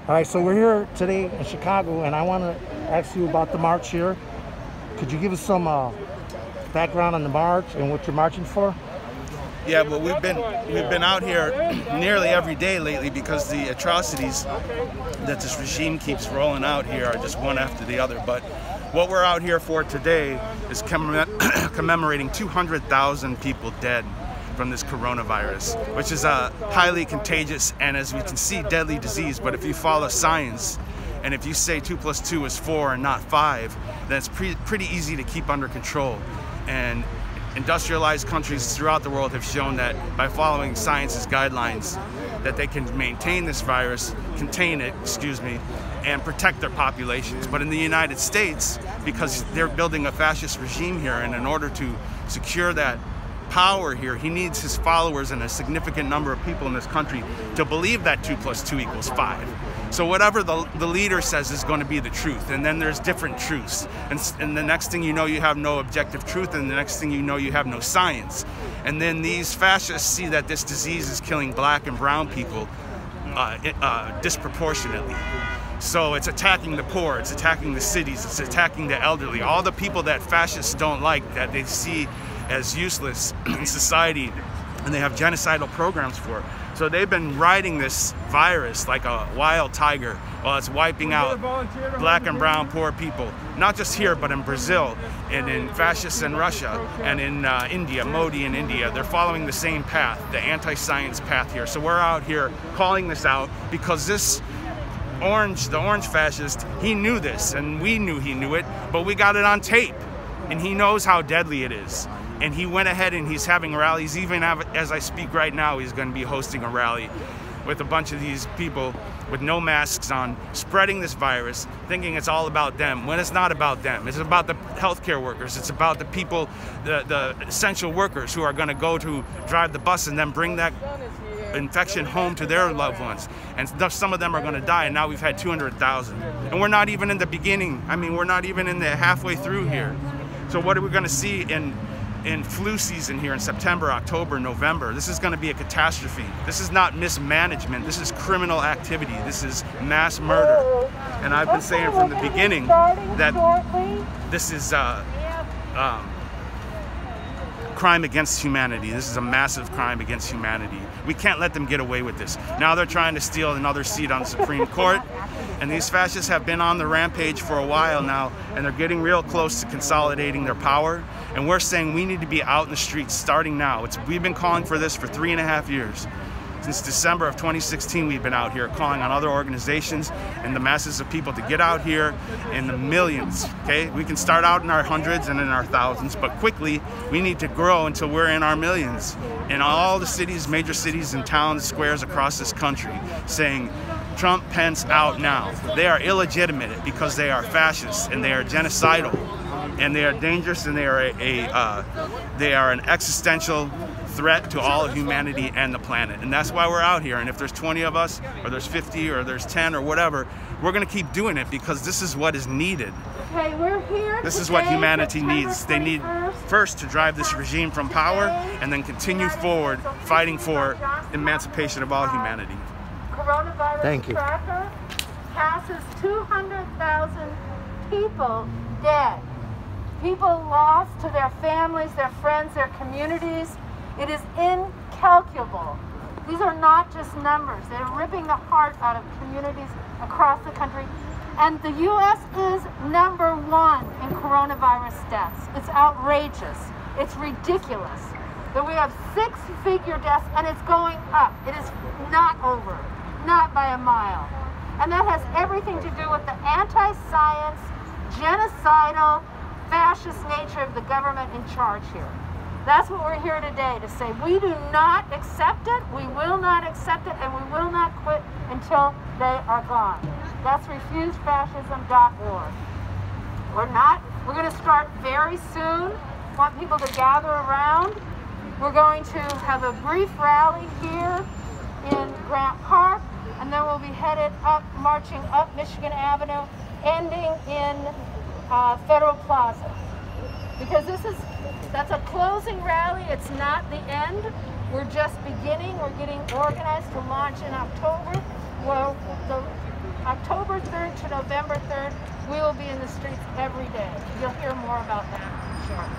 All right, so we're here today in Chicago, and I want to ask you about the march here. Could you give us some background on the march and what you're marching for? Yeah, well, we've been out here nearly every day lately because the atrocities that this regime keeps rolling out here are just one after the other. But what we're out here for today is commemorating 200,000 people dead from this coronavirus, which is a highly contagious and, as we can see, deadly disease. But if you follow science, and if you say 2 + 2 is 4 and not 5, then it's pretty easy to keep under control. And industrialized countries throughout the world have shown that by following science's guidelines, that they can maintain this virus, contain it, and protect their populations. But in the United States, because they're building a fascist regime here, and in order to secure that power here, he needs his followers and a significant number of people in this country to believe that 2 + 2 = 5. So whatever the leader says is going to be the truth, and then there's different truths, and the next thing you know, you have no objective truth, and the next thing you know, you have no science. And then these fascists see that this disease is killing black and brown people disproportionately. So it's attacking the poor, it's attacking the cities, it's attacking the elderly, all the people that fascists don't like, that they see as useless in society, and they have genocidal programs for. So they've been riding this virus like a wild tiger while it's wiping out black and brown poor people, not just here, but in Brazil and in fascists in Russia and in India, Modi in India. They're following the same path, the anti-science path here. So we're out here calling this out because the orange fascist, he knew this, and we knew he knew it, but we got it on tape, and he knows how deadly it is. And he went ahead and he's having rallies. Even as I speak right now, he's going to be hosting a rally with a bunch of these people with no masks on, spreading this virus, thinking it's all about them, when it's not about them. It's about the healthcare workers. It's about the people, the essential workers who are going to go to drive the bus and then bring that infection home to their loved ones. And some of them are going to die, and now we've had 200,000. And we're not even in the beginning. I mean, we're not even in the halfway through here. So what are we going to see in flu season here in September, October, November? This is going to be a catastrophe. This is not mismanagement. This is criminal activity. This is mass murder. And I've been saying from the beginning that this is crime against humanity. This is a massive crime against humanity. We can't let them get away with this. Now they're trying to steal another seat on the Supreme Court, and these fascists have been on the rampage for a while now, and they're getting real close to consolidating their power. And we're saying we need to be out in the streets starting now. We've been calling for this for 3.5 years. Since December of 2016, we've been out here calling on other organizations and the masses of people to get out here in the millions, okay? We can start out in our hundreds and in our thousands, but quickly we need to grow until we're in our millions. In all the cities, major cities and towns, squares across this country, saying, Trump, Pence, out now. They are illegitimate because they are fascists and they are genocidal and they are dangerous and they are an existential threat to all of humanity and the planet. And that's why we're out here. And if there's 20 of us, or there's 50, or there's 10, or whatever, we're going to keep doing it because this is what is needed. Okay, we're here. This is what humanity needs. They need first to drive this regime from power and then continue forward fighting for emancipation of all humanity. Coronavirus Thank you. tracker passes 200,000 people dead. People lost to their families, their friends, their communities. It is incalculable. These are not just numbers. They're ripping the heart out of communities across the country. And the U.S. is #1 in coronavirus deaths. It's outrageous. It's ridiculous that we have 6-figure deaths, and it's going up. It is not over, not by a mile. And that has everything to do with the anti-science, genocidal, fascist nature of the government in charge here. That's what we're here today to say. We do not accept it, we will not accept it, and we will not quit until they are gone. That's refusefascism.org. We're going to start very soon. Want people to gather around. We're going to have a brief rally here in Grant Park, and then we'll be headed up, marching up Michigan Avenue, ending in Federal Plaza. Because that's a closing rally, it's not the end. We're just beginning, we're getting organized to launch in October. Well, the October 3rd to November 3rd, we will be in the streets every day. You'll hear more about that shortly.